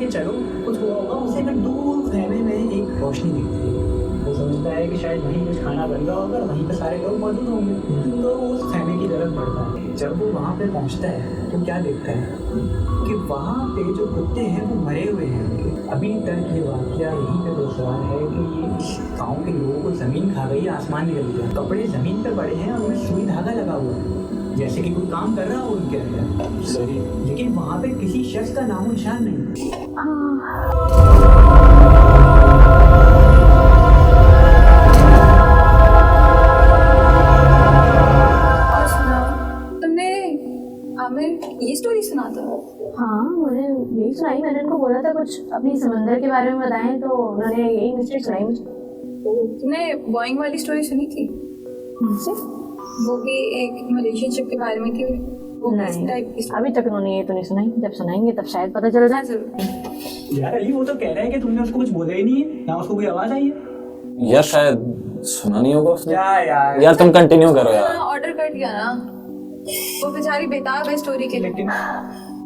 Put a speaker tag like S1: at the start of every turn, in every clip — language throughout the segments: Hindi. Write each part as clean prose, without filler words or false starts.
S1: कि चलो कुछ हुआ होगा, उसे फिर दूर खेमे में एक रोशनी दिखती है। वो समझता है कि शायद वहीं कुछ खाना बन रहा होगा, वहीं पे सारे लोग मौजूद होंगे, तो वो उस खेमे की तरफ बढ़ता है। जब वो वहाँ पे पहुँचता है तो क्या देखता है कि वहाँ पे जो कुत्ते हैं वो मरे हुए हैं उनके। अभी तक ये वाक़या यहीं पे पेश रहा है कि ये इस गाँव के लोगों को ज़मीन खा गई, आसमान निकल गया, कपड़े ज़मीन पे पड़े हैं और उनमें सुई धागा लगा हुआ है, जैसे कि कोई काम कर रहा हो उनके अंदर। सही, लेकिन वहाँ पे किसी शख्स का नामो निशान नहीं।
S2: ये स्टोरी सुना था?
S3: हाँ, मुझे यही सुनाई। मैंने उनको बोला था कुछ अपनी समंदर के बारे में बताएं, तो उन्होंने यही मिस्टेक सुनाई मुझे।
S2: तुमने बोइंग वाली स्टोरी सुनी थी?
S3: मुझसे?
S2: वो भी एक रिलेशनशिप के बारे में थी। वो
S3: नहीं,
S2: टाइप की
S3: अभी तक उन्होंने ये तो नहीं सुनाई। जब सुनाएंगे तब शायद पता चल जाए।
S2: जरूर।
S1: यार अली, वो तो कह रहा है कि तुमने उसको कुछ बोला ही नहीं है, ना उसको कोई आवाज आई है।
S4: यार शायद सुना नहीं होगा उसने।
S1: यार
S4: तुम कंटिन्यू करो यार।
S2: ऑर्डर कर दिया ना, वो बेचारी बेताब है स्टोरी के लिए।
S1: लेकिन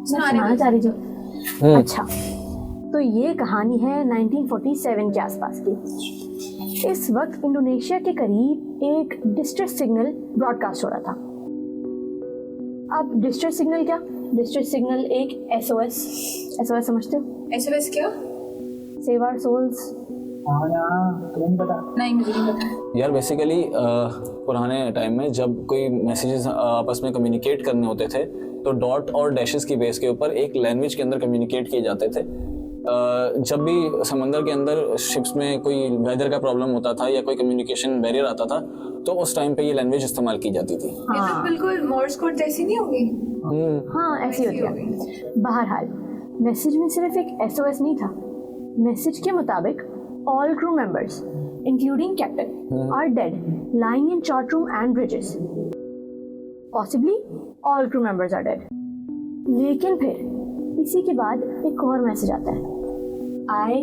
S3: सुनाना चाह रही जो। अच्छा, तो ये कहानी है 1947 के आसपास की। इस वक्त इंडोनेशिया के करीब एक डिस्ट्रेस सिग्नल ब्रॉडकास्ट हो रहा था। अब डिस्ट्रेस सिग्नल क्या? डिस्ट्रेस सिग्नल एक SOS समझते हो?
S2: SOS क्या?
S3: Save our souls.
S1: तुम्हें नहीं पता?
S2: नहीं, मुझे नहीं पता।
S4: यार बेसिकली पुराने टाइम में जब कोई मैसेजेस आपस में कम्युनिकेट करने होते थे तो डॉट और डैशेस की बेस के ऊपर एक लैंग्वेज के अंदर कम्युनिकेट किए जाते थे। जब भी समंदर के अंदर शिप्स में कोई वेदर का प्रॉब्लम होता था या कोई कम्युनिकेशन बैरियर आता था तो उस टाइम पे ये लैंग्वेज इस्तेमाल की जाती थी।
S2: ये तो बिल्कुल मोर्स कोड जैसी नहीं होगी?
S3: हाँ, ऐसी होती है। बहरहाल मैसेज में सिर्फ एक SOS नहीं था। मैसेज के मुताबिक all crew members including captain are dead lying in chart room and bridges. Possibly all crew members are dead. लेकिन फिर इसी के बाद एक और मैसेज आता है, I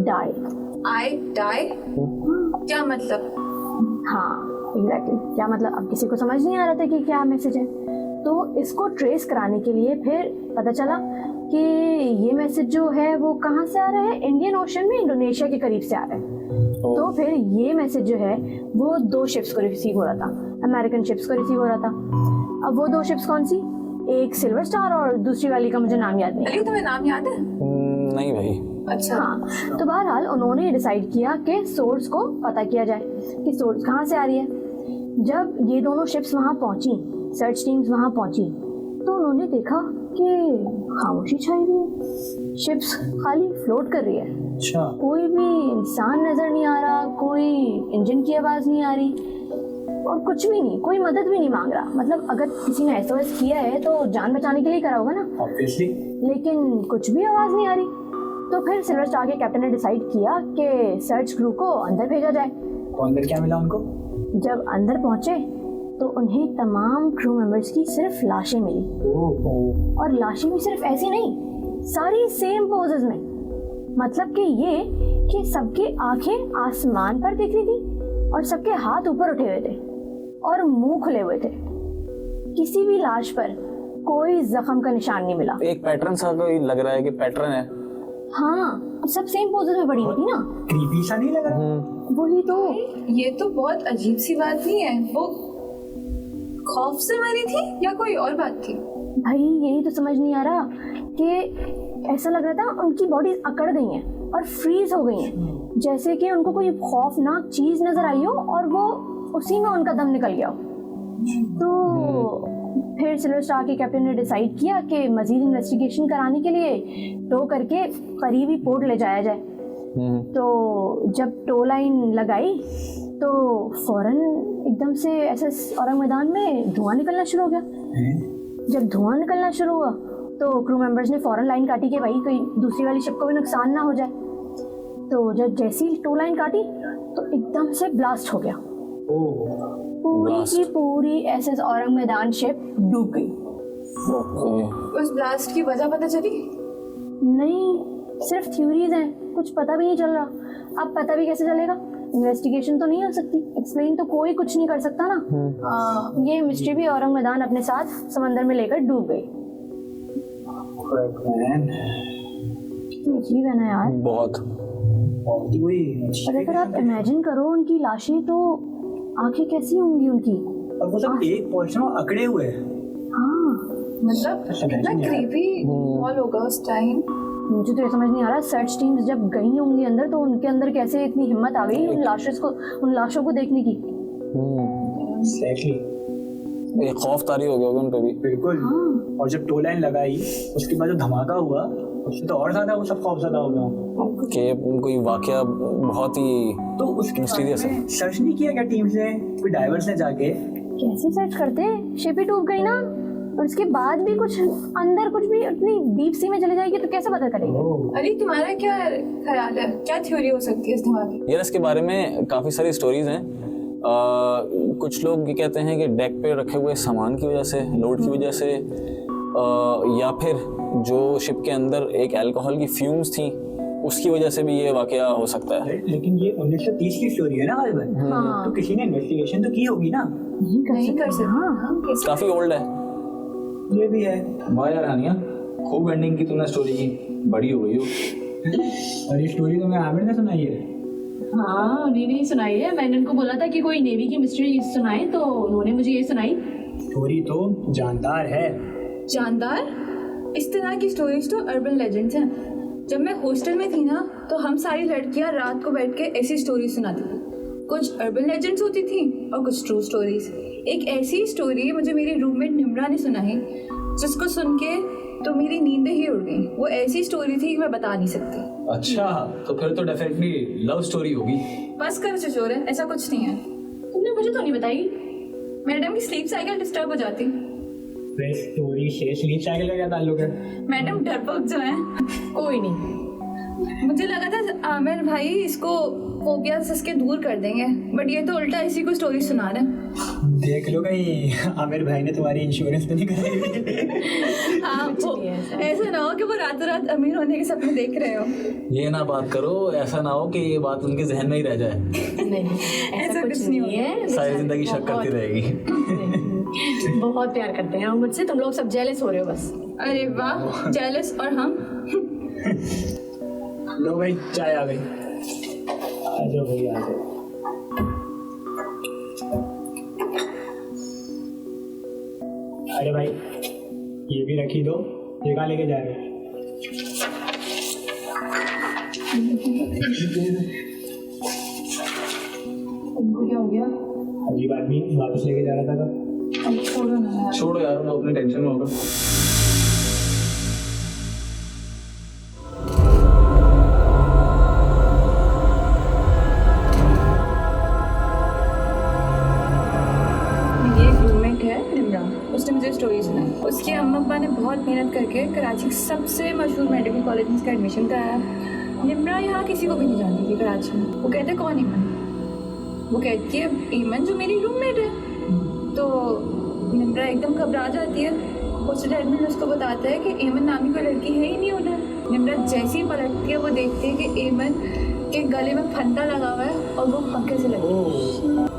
S3: die.
S2: क्या मतलब?
S3: हाँ, एग्जैक्टली क्या मतलब? अब किसी को समझ नहीं आ रहा था कि क्या मैसेज है, तो इसको ट्रेस कराने के लिए फिर पता चला कि ये मैसेज जो है वो कहाँ से आ रहा है? इंडियन ओशन में इंडोनेशिया के करीब से आ रहा है। तो फिर ये मैसेज जो है वो 2 शिप्स को रिसीव हो रहा था, अमेरिकन शिप्स को रिसीव हो रहा था। अब वो 2 शिप्स कौन सी? एक सिल्वर स्टार और दूसरी वाली का मुझे नाम याद नहीं।
S2: अली, तुम्हें नाम याद है?
S4: नहीं भाई।
S2: अच्छा।
S3: हाँ, तो बहरहाल उन्होंने डिसाइड किया कि सोर्स को पता किया जाए कि सोर्स कहाँ से आ रही है। जब ये दोनों शिप्स वहाँ पहुँची, सर्च टीम्स वहाँ पहुँची, तो उन्होंने देखा कि खामोशी छाई हुई है। शिप्स खाली फ्लोट कर रही है।
S1: अच्छा।
S3: कोई भी इंसान नजर नहीं आ रहा, कोई इंजन की आवाज नहीं आ रही और कुछ भी नहीं, कोई मदद भी नहीं मांग रहा। मतलब अगर किसी ने SOS किया है तो जान बचाने के लिए करा होगा ना,
S1: ऑब्वियसली।
S3: लेकिन कुछ भी आवाज नहीं आ रही। तो फिर सिल्वर स्टार के कैप्टन ने डिसाइड किया कि सर्च क्रू को अंदर भेजा जाए।
S1: तो अंदर क्या मिला उनको?
S3: जब अंदर पहुंचे तो उन्हें तमाम क्रू मेंबर्स की सिर्फ लाशें मिली। और लाशें भी सिर्फ ऐसी नहीं, सारी सेम पोजेस में। मतलब कि ये कि सबकी आंखें आसमान पर दिख रही थी और सबके हाथ ऊपर उठे हुए थे और मुंह खुले हुए थे। किसी भी लाश पर कोई जख्म का निशान नहीं मिला।
S4: एक पैटर्न सा कोई लग रहा है कि पैटर्न है।
S3: हाँ, सब सेम पोजेस में पड़ी हुई थी ना।
S1: क्रीपी सा नहीं लग रहा?
S3: वही तो।
S2: ये तो बहुत अजीब सी बात नहीं है। वो खौफ से मरी थी या कोई और बात थी?
S3: भाई यही तो समझ नहीं आ रहा कि ऐसा लग रहा था उनकी बॉडी अकड़ गई है और फ्रीज हो गई है, जैसे कि उनको कोई खौफनाक चीज नजर आई हो और वो उसी में उनका दम निकल गया हो। तो फिर सिल्वर स्टार के कैप्टन ने डिसाइड किया कि मजीद इन्वेस्टिगेशन कराने के लिए टो करके करीबी पोर्ट ले जाया जाए। तो जब टो लाइन लगाई तो फौरन एकदम से SS औरंग मैदान में धुआं निकलना शुरू हो गया। जब धुआं निकलना शुरू हुआ तो क्रू मेंबर्स ने फौरन लाइन काटी कि भाई कोई दूसरी वाली शिप को भी नुकसान ना हो जाए। तो जब जैसी टो लाइन काटी तो एकदम से ब्लास्ट हो गया। पूरी की पूरी SS औरंग मैदान शिप डूब गई।
S2: उस ब्लास्ट की वजह पता चली?
S3: नहीं, सिर्फ थ्योरीज हैं, कुछ पता भी नहीं चल रहा। अब पता भी कैसे चलेगा? इन्वेस्टिगेशन तो नहीं हो सकती, एक्सप्लेन तो कोई कुछ नहीं कर सकता ना। ये मिस्ट्री भी औरंग मैदान अपने साथ समंदर में लेकर डूब गई। अजीब है ना यार।
S4: बहुत।
S1: बहुत ही वही
S3: और अगर आप इमेजिन करो उनकी लाशें, तो आंखें कैसी होंगी उनकी।
S1: और वो सब एक पोर्शन में अकड़े हुए हैं।
S3: हाँ,
S2: मतलब कितना क्रीपी मॉल होगा उस टाइम।
S3: मुझे तो ये समझ नहीं आ रहा, सर्च टीम्स जब गई होंगी अंदर तो उनके अंदर कैसे इतनी हिम्मत आ गई उन लाशों को देखने की।
S1: Exactly.
S4: ये खौफ तारी हो गया होगा उन पे भी।
S1: बिल्कुल। और जब टो लाइन लगाई उसके बाद जो धमाका हुआ उससे तो और ज्यादा वो सब खौफजदा हो गया
S4: कि कोई वाकया बहुत ही
S1: तो उसके
S4: मिस्टीरियस है।
S1: सर्च नहीं किया क्या टीम से, कोई डाइवर्स ने जाके?
S3: कैसे सर्च करते, शिप ही डूब गई ना, और उसके बाद भी कुछ अंदर कुछ भी इतनी डीप सी में चले जाएगी तो कैसे पता करेंगे।
S2: अली तुम्हारा क्या ख्याल है, क्या थ्योरी हो सकती है इस धमाके की?
S4: यार इसके बारे में काफ़ी सारी स्टोरीज हैं। कुछ लोग ये कहते हैं कि डेक पे रखे हुए सामान की वजह से, लोड की वजह से, या फिर जो शिप के अंदर एक अल्कोहल की फ्यूम्स थी उसकी वजह से भी ये वाकया हो सकता है।
S1: लेकिन ये 1930 की स्टोरी है ना गालिबन।
S3: हाँ।
S1: तो किसी ने इन्वेस्टिगेशन तो की होगी ना।
S2: नहीं कर सकते। हाँ, कैसे?
S4: काफ़ी ओल्ड है।
S1: ये भी है।
S5: वाह यार हानिया, खूब एंडिंग की तुमने स्टोरी की, बड़ी हो गई हो।
S1: और ये स्टोरी तो मैं आमिर ने सुनाई है।
S6: हाँ, उन्हीं ने ही सुनाई है। मैंने उनको बोला था कि कोई नेवी की मिस्ट्री सुनाए तो उन्होंने मुझे ये सुनाई।
S1: स्टोरी तो जानदार है।
S2: जानदार? इस तरह की स्टोरीज तो अर्बन लेजेंड्स हैं। जब मैं हॉस्टल में थी ना तो हम सारी लड़कियां रात को बैठ के ऐसी स्टोरी सुनाती थी। कुछ अर्बन लेजेंड्स होती थी और कुछ ट्रू स्टोरीज। एक ऐसी स्टोरी मुझे मेरी रूममेट निम्रा ने सुनाई जिसको सुन के तो मेरी नींदें ही उड़ गई। वो ऐसी स्टोरी थी कि मैं बता नहीं सकती।
S5: अच्छा, तो फिर तो डेफिनेटली लव स्टोरी होगी।
S2: बस कर चचोरे, ऐसा कुछ नहीं है।
S6: तुमने मुझे तो नहीं बताई।
S2: मैडम की स्लीप साइकिल डिस्टर्ब हो जाती।
S1: फिर स्टोरी से स्लीप साइकिल का क्या ताल्लुक है?
S2: मैडम डरपोक जो है।
S6: कोई नहीं,
S2: मुझे लगा था आमिर भाई इसको फोबियाज इसके दूर कर देंगे, बट ये तो उल्टा इसी को स्टोरी सुना रहे हैं।
S1: देख लो कहीं आमिर भाई ने तुम्हारी इंश्योरेंस तो नहीं कराई।
S2: हाँ, वो ऐसा ना हो कि वो रातों रात अमीर होने के सपने देख रहे हो।
S5: ये ना बात करो, ऐसा ना हो कि ये बात उनके जहन में ही रह जाए,
S6: नहीं ऐसा कुछ नहीं है।
S5: सारी जिंदगी शक करती रहेगी।
S6: बहुत प्यार करते हैं और मुझसे तुम लोग सब जेलस हो रहे हो बस।
S2: अरे वाह, जेलस। और हम
S1: लो भाई, चाय आ गई। आ जाओ भाई, आ जाओ। अरे भाई, ये भी रखी दो। ये कहाँ लेके जा रहे हो?
S2: उनको क्या हो गया?
S1: अजीब आदमी वापस लेके जा रहा था कब?
S2: छोड़ो ना यार।
S5: छोड़ो यार, वो अपने टेंशन में होगा।
S2: उसने मुझे स्टोरी सुनाई। उसके अम्मा अब्बा ने बहुत मेहनत करके कराची के सबसे मशहूर मेडिकल कॉलेज में इसका एडमिशन कराया। निम्रा यहाँ किसी को भी नहीं जानती थी कराची में। वो कहते कौन ईमन? वो कहती है ईमन जो मेरी रूममेट है। तो निम्रा एकदम घबरा जाती है। हॉस्टल एडमिन उसको बताता है कि ईमन नामी कोई लड़की है ही नहीं उधर। निम्रा जैसी ही पलटती है वो देखती है कि ईमन के गले में फंदा लगा हुआ है और वो पंखे से लगी।